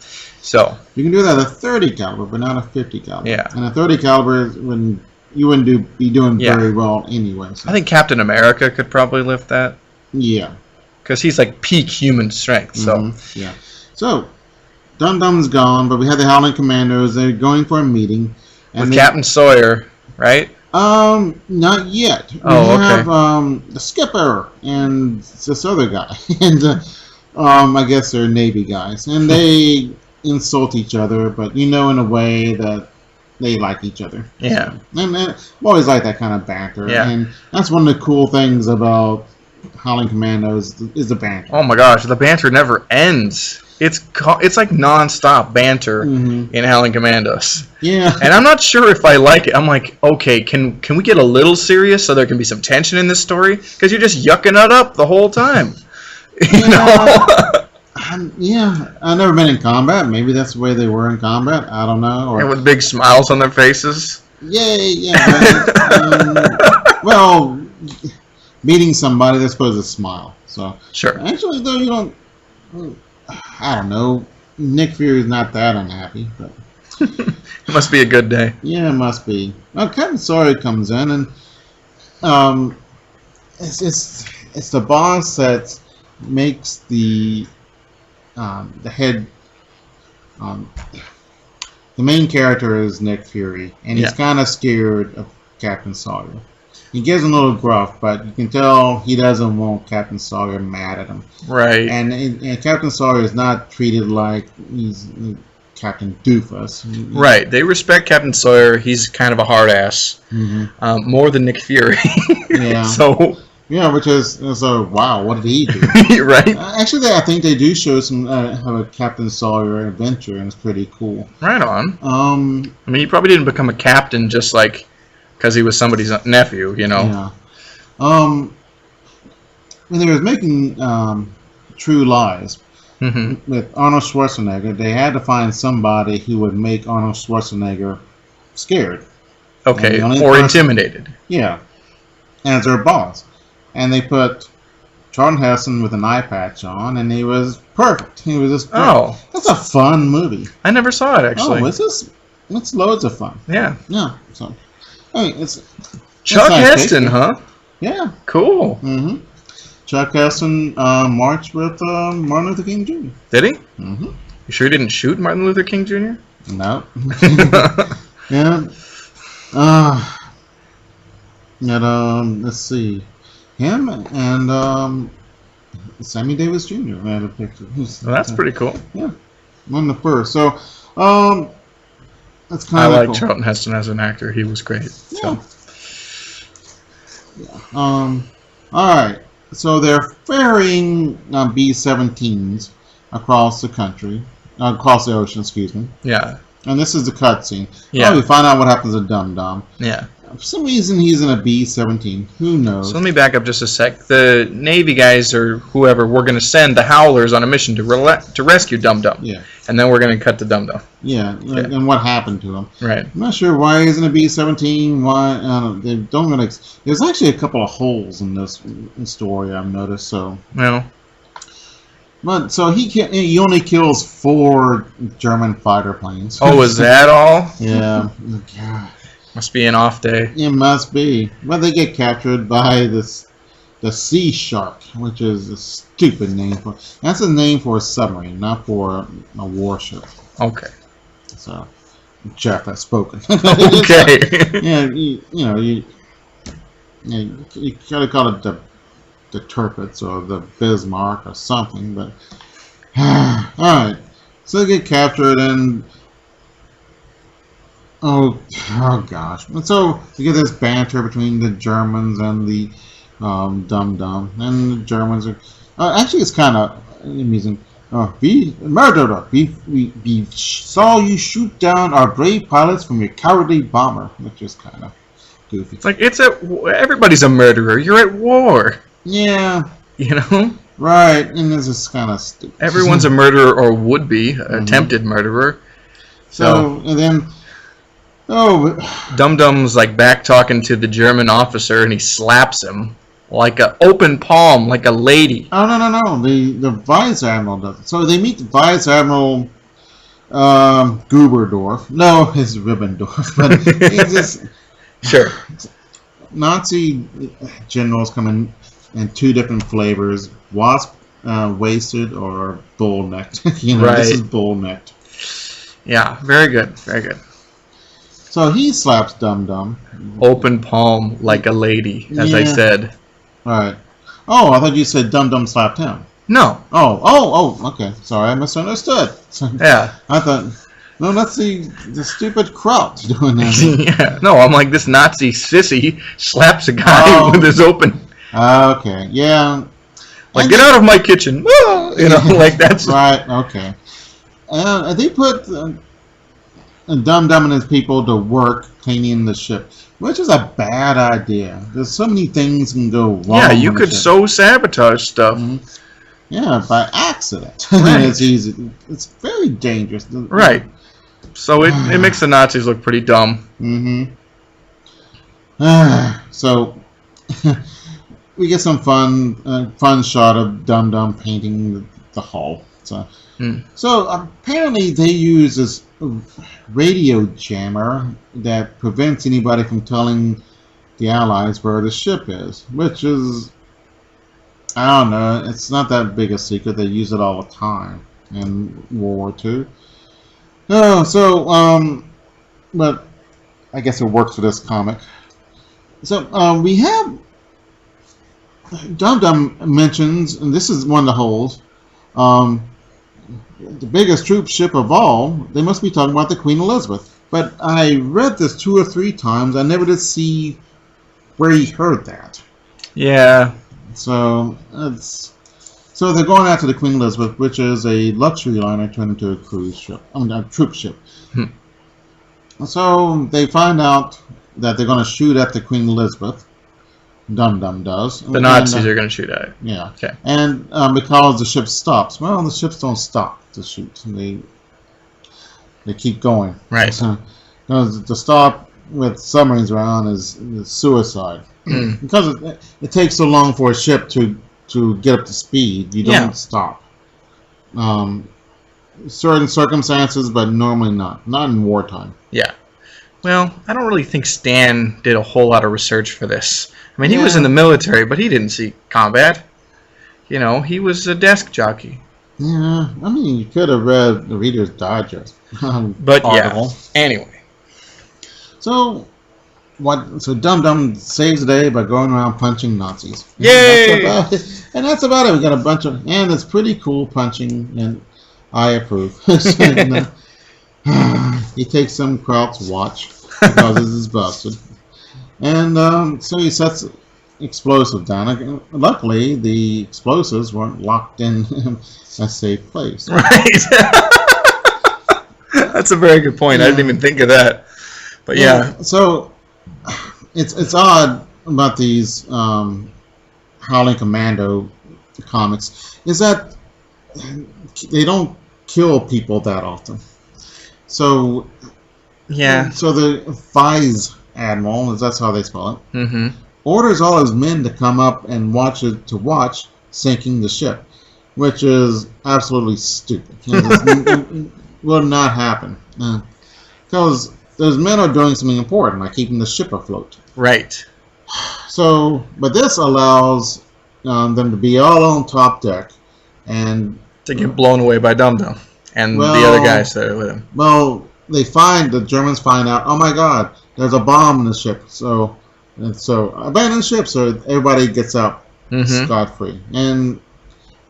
So you can do that at a 30 caliber, but not a 50 caliber. Yeah. And a 30 caliber is when you wouldn't be doing very well anyway. So. I think Captain America could probably lift that. Yeah. Because he's like peak human strength. So yeah. So Dum Dum's gone, but we have the Howling Commandos. They're going for a meeting. And with Captain Sawyer, right? Not yet. We okay. have the skipper and this other guy, and I guess they're Navy guys, and they insult each other, but in a way that they like each other. Yeah. So, and I've always liked that kind of banter. Yeah. And that's one of the cool things about Howling Commandos is the banter. Oh my gosh, the banter never ends. It's like non-stop banter in Howling Commandos. Yeah. And I'm not sure if I like it. I'm like, okay, can we get a little serious so there can be some tension in this story? Because you're just yucking it up the whole time. You know? Yeah, I've never been in combat. Maybe that's the way they were in combat. I don't know. Or, and with big smiles on their faces. Yeah. Well, meeting somebody, they're supposed to smile. So sure. Actually, though, you don't. I don't know. Nick Fury's not that unhappy, but it must be a good day. Yeah, it must be. Well, Captain Sawyer comes in, and it's the boss that makes the head. The main character is Nick Fury, and he's kind of scared of Captain Sawyer. He gives him a little gruff, but you can tell he doesn't want Captain Sawyer mad at him. Right. And Captain Sawyer is not treated like he's Captain Doofus. Right. They respect Captain Sawyer. He's kind of a hard ass. More than Nick Fury. Yeah. So. Yeah, which is wow, what did he do? Right. Actually, I think they do show some have a Captain Sawyer adventure, and it's pretty cool. Right on. I mean, he probably didn't become a captain just like because he was somebody's nephew, Yeah. When they were making True Lies with Arnold Schwarzenegger, they had to find somebody who would make Arnold Schwarzenegger scared. Okay, or intimidated. Yeah, as their boss. And they put Charlton Heston with an eye patch on, and he was perfect. He was just perfect. Oh. That's a fun movie. I never saw it, actually. Oh, it's loads of fun. Yeah. Yeah, so... I mean, it's Chuck nice Heston, huh? Yeah. Cool. Chuck Heston marched with Martin Luther King Jr. Did he? You sure he didn't shoot Martin Luther King Jr.? No. Yeah. Let's see. Him and Sammy Davis Jr. had a picture. Well, that's pretty cool. Yeah. One of the first. So, that's kind I of like cool. Charlton Heston as an actor. He was great. Yeah. All right. So they're ferrying B-17s across the country, across the ocean. Excuse me. Yeah. And this is the cutscene. Yeah. Oh, we find out what happens to Dum Dum. Yeah. For some reason, he's in a B-17. Who knows? So let me back up just a sec. The Navy guys or whoever were going to send the Howlers on a mission to rescue Dum Dum. Yeah. And then we're going to cut to Dum Dum. Yeah. And what happened to him? Right. I'm not sure why he's in a B-17. Why they don't really. There's actually a couple of holes in this story I've noticed. So. Well. But so he only kills 4 German fighter planes. Oh, is that all? Yeah. God. Must be an off day. It must be. But they get captured by the Sea Shark, which is a stupid name for. That's a name for a submarine, not for a warship. Okay. So, Jeff has spoken. Okay. Yeah, you gotta call it the Tirpitz or the Bismarck or something. But all right, so they get captured and. Oh gosh. And so you get this banter between the Germans and the Dum Dum. And the Germans are... actually, it's kind of amusing. We murderer. We saw you shoot down our brave pilots from your cowardly bomber. Which is kind of goofy. It's like, everybody's a murderer. You're at war. Yeah. You know? Right. And this is kind of stupid. Everyone's a murderer or would be. Attempted murderer. So, and then... Oh, Dum Dum's like back talking to the German officer, and he slaps him. like a open palm, like a lady. Oh, no. The Vice Admiral does it. So they meet the Vice Admiral Guberdorf. No, it's Ribbendorf. But he's just... Sure. Nazi generals come in two different flavors. Wasp waisted or bull-necked. Right. This is bull-necked. Yeah, very good. Very good. So he slaps Dum Dum. Open palm like a lady, as I said. Right. Oh, I thought you said Dum Dum slapped him. No. Oh, okay. Sorry, I misunderstood. Yeah. I thought, no, that's the stupid Kraut doing that. Yeah. No, I'm like, this Nazi sissy slaps a guy with his open. Okay, yeah. Like, get out of my kitchen. Like that's... Right, okay. They put Dum Dum and his people to work cleaning the ship, which is a bad idea. There's so many things can go wrong. Yeah, you could so sabotage stuff. Mm-hmm. Yeah, by accident. Right. It's easy. It's very dangerous. Right. So it makes the Nazis look pretty dumb. Mm-hmm. So we get some fun shot of Dum Dum painting the hull. So apparently they use this radio jammer that prevents anybody from telling the Allies where the ship is, which is, I don't know, it's not that big a secret. They use it all the time in World War II. But I guess it works for this comic. So we have Dum Dum mentions, and this is one of the holes, the biggest troop ship of all. They must be talking about the Queen Elizabeth. But I read this 2 or 3 times. I never did see where he heard that. Yeah. So they're going after the Queen Elizabeth, which is a luxury liner turned into a cruise ship. A troop ship. So they find out that they're going to shoot at the Queen Elizabeth. Dum Dum does. The Nazis are going to shoot at it. Yeah. Okay. And because the ship stops. Well, the ships don't stop to shoot. They keep going. Right. So, to stop with submarines around is suicide. Because it takes so long for a ship to get up to speed, you don't stop. Certain circumstances, but normally not. Not in wartime. Yeah. Well, I don't really think Stan did a whole lot of research for this. I mean, he was in the military, but he didn't see combat. He was a desk jockey. Yeah, I mean, you could have read the Reader's Digest. But article. Anyway. So Dum Dum saves the day by going around punching Nazis. Yay! And that's about it. We got a bunch of, and it's pretty cool punching, and I approve. He takes some Kraut's watch because this is busted. And so he sets explosive down. Luckily, the explosives weren't locked in a safe place. Right. That's a very good point. I didn't even think of that. But yeah. So it's odd about these Howling Commando comics is that they don't kill people that often. So So the Vice Admiral, that's how they spell it, orders all his men to come up and watch sinking the ship, which is absolutely stupid. It will not happen because those men are doing something important, like keeping the ship afloat. Right. So, but this allows them to be all on top deck and to get blown away by Dum Dum and the other guys that are with him. Well, the Germans find out, oh my God, there's a bomb in the ship. So abandon the ship, so everybody gets out scot-free. And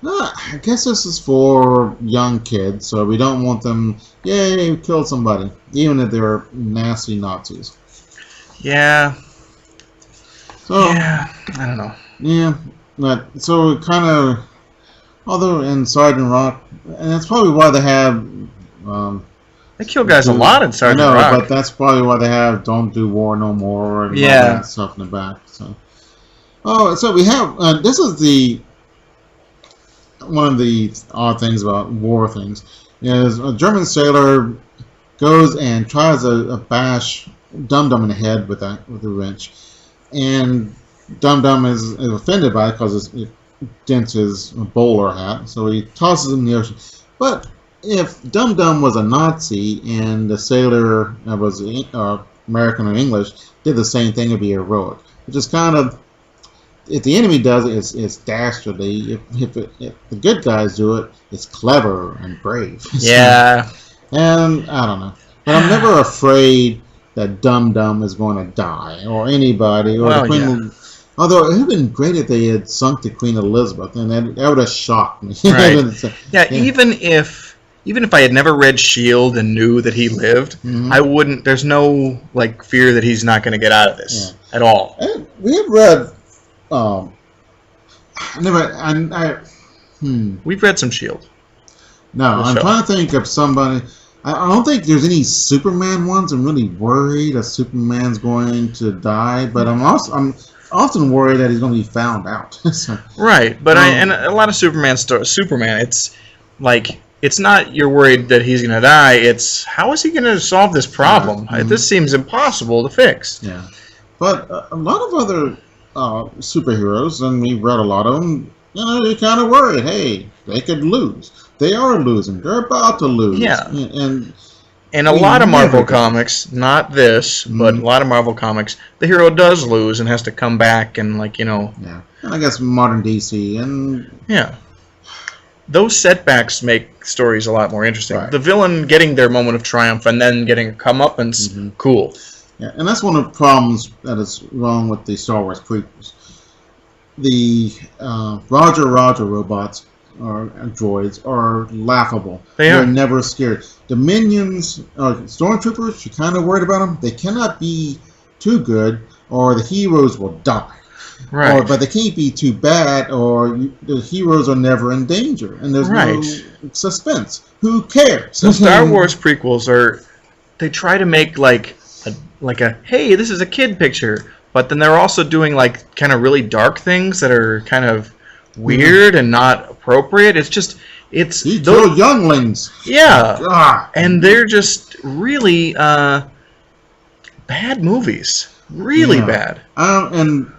I guess this is for young kids, so we don't want them, yay, we killed somebody, even if they're nasty Nazis. Yeah. So, I don't know. Yeah, but so it kind of, although in Sergeant Rock, and that's probably why they have. They kill guys a lot in Sergeant Rock. But that's probably why they have "Don't Do War No More" and all that stuff in the back. So we have this is one of the odd things about war things is a German sailor goes and tries to bash Dum Dum in the head with a wrench, and Dum Dum is offended by it because it dents his bowler hat, so he tosses him in the ocean. But if Dum Dum was a Nazi and the sailor was American or English, did the same thing, it'd be heroic. Which is kind of, if the enemy does it, it's dastardly. If the good guys do it, it's clever and brave. Yeah. And I don't know. But I'm never afraid that Dum Dum is going to die, or anybody, or the Queen. Although it would have been great if they had sunk the Queen Elizabeth, and that would have shocked me. Right. Yeah, even if I had never read S.H.I.E.L.D. and knew that he lived, I wouldn't. There's no fear that he's not going to get out of this at all. And we have read. We've read some S.H.I.E.L.D. No, I'm trying to think of somebody. I don't think there's any Superman ones. I'm really worried that Superman's going to die, but I'm often worried that he's going to be found out. So, right, but and a lot of Superman, it's like, it's not you're worried that he's going to die, it's how is he going to solve this problem? This seems impossible to fix. Yeah, but a lot of other superheroes, and we've read a lot of them, you're kind of worried, hey, they could lose. They are losing. They're about to lose. Yeah. And a lot of Marvel comics, not this, but a lot of Marvel comics, the hero does lose and has to come back and, Yeah. And I guess modern DC and... Yeah. Those setbacks make stories a lot more interesting. Right. The villain getting their moment of triumph and then getting a comeuppance, cool. Yeah, and that's one of the problems that is wrong with the Star Wars prequels. The Roger robots or droids are laughable. They're never scared. The minions, stormtroopers, you're kind of worried about them. They cannot be too good, or the heroes will die. Right. But they can't be too bad, or the heroes are never in danger, and there's no suspense. Who cares? The Star Wars prequels they try to make like a hey, this is a kid picture, but then they're also doing kind of really dark things that are kind of weird and not appropriate. It's those younglings. Yeah. God. And they're just really bad movies. Really bad. And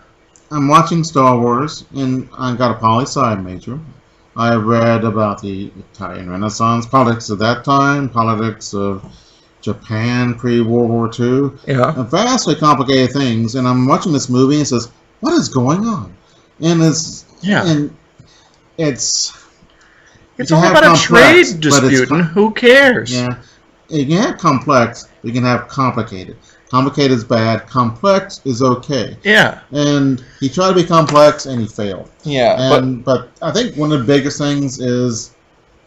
I'm watching Star Wars, and I got a poli-sci major. I read about the Italian Renaissance, politics of that time, politics of Japan pre-World War II. Yeah. Vastly complicated things, and I'm watching this movie and it says, what is going on? And it's all about a trade dispute, and who cares? Yeah. You can have complex, you can have complicated. Complicated is bad, complex is okay. Yeah. And he tried to be complex and he failed. Yeah. But I think one of the biggest things is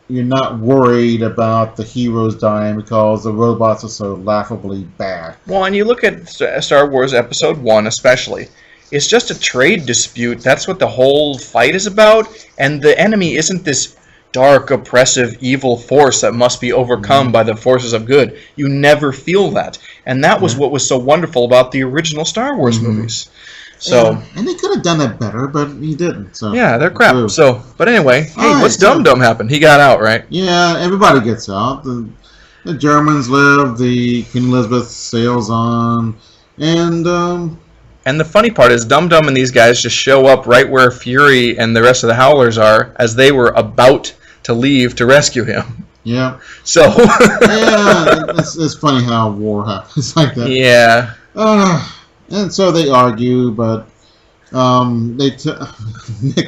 you're not worried about the heroes dying because the robots are so laughably bad. Well, and you look at Star Wars Episode 1 especially. It's just a trade dispute. That's what the whole fight is about. And the enemy isn't this dark, oppressive, evil force that must be overcome by the forces of good. You never feel that. And that was what was so wonderful about the original Star Wars movies. So, and they could have done it better, but he didn't. So yeah, they're crap. True. So, but anyway, hey, what's Dum Dum happened? He got out, right? Yeah, everybody gets out. The Germans live. The Queen Elizabeth sails on, and the funny part is Dum Dum and these guys just show up right where Fury and the rest of the Howlers are, as they were about to leave to rescue him. Yeah. So yeah, it's funny how war happens like that. Yeah. And so they argue, but Nick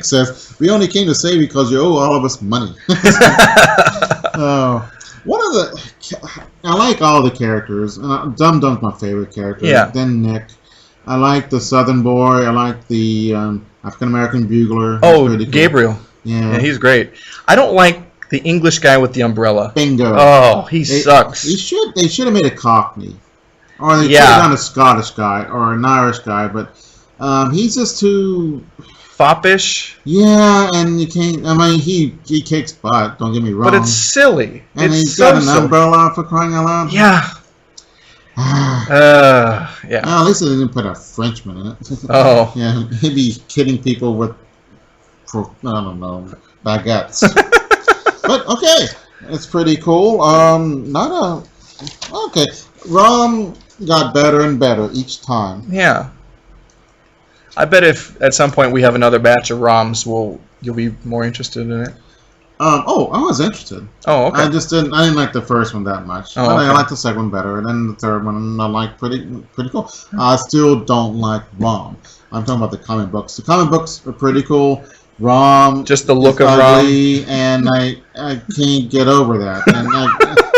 says, we only came to save you because you owe all of us money. I like all the characters. Dum Dum's my favorite character. Yeah. Then Nick. I like the Southern boy. I like the African-American bugler. Oh, cool. Gabriel. Yeah, he's great. I don't like the English guy with the umbrella. Bingo. Oh, he sucks. They should have made a Cockney. Or they could have done a Scottish guy or an Irish guy, but he's just too foppish. Yeah, and you can't. I mean, he kicks butt. Don't get me wrong. But it's silly. And he's got an umbrella for crying out loud. Yeah. Yeah. At least they didn't put a Frenchman in it. Oh. Yeah, he'd be kidding people with, I don't know, baguettes. But okay, it's pretty cool. Okay. ROM got better and better each time. Yeah. I bet if at some point we have another batch of ROMs, you'll be more interested in it. I was interested. Oh, okay. I didn't like the first one that much. Oh, But okay. I liked the second one better, and then the third one I liked pretty cool. I still don't like ROM. I'm talking about the comic books. The comic books are pretty cool. ROM, Just the look is of ugly, and I can't get over that.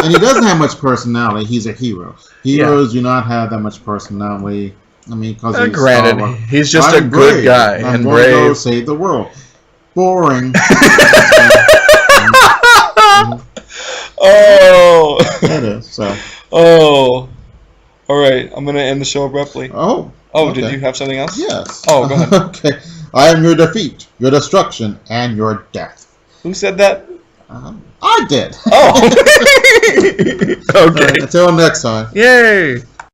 And he doesn't have much personality. He's a hero. Heroes do not have that much personality. I mean, because he's granted, Star Wars. he's just I'm a good brave. guy I'm and going to go brave. save the world. Boring. Oh. It is. So. Oh. All right. I'm gonna end the show abruptly. Oh. Oh, okay. did you have something else? Yes. Oh, go ahead. Okay. I am your defeat, your destruction, and your death. Who said that? I did. Oh. Okay. Until next time. Yay.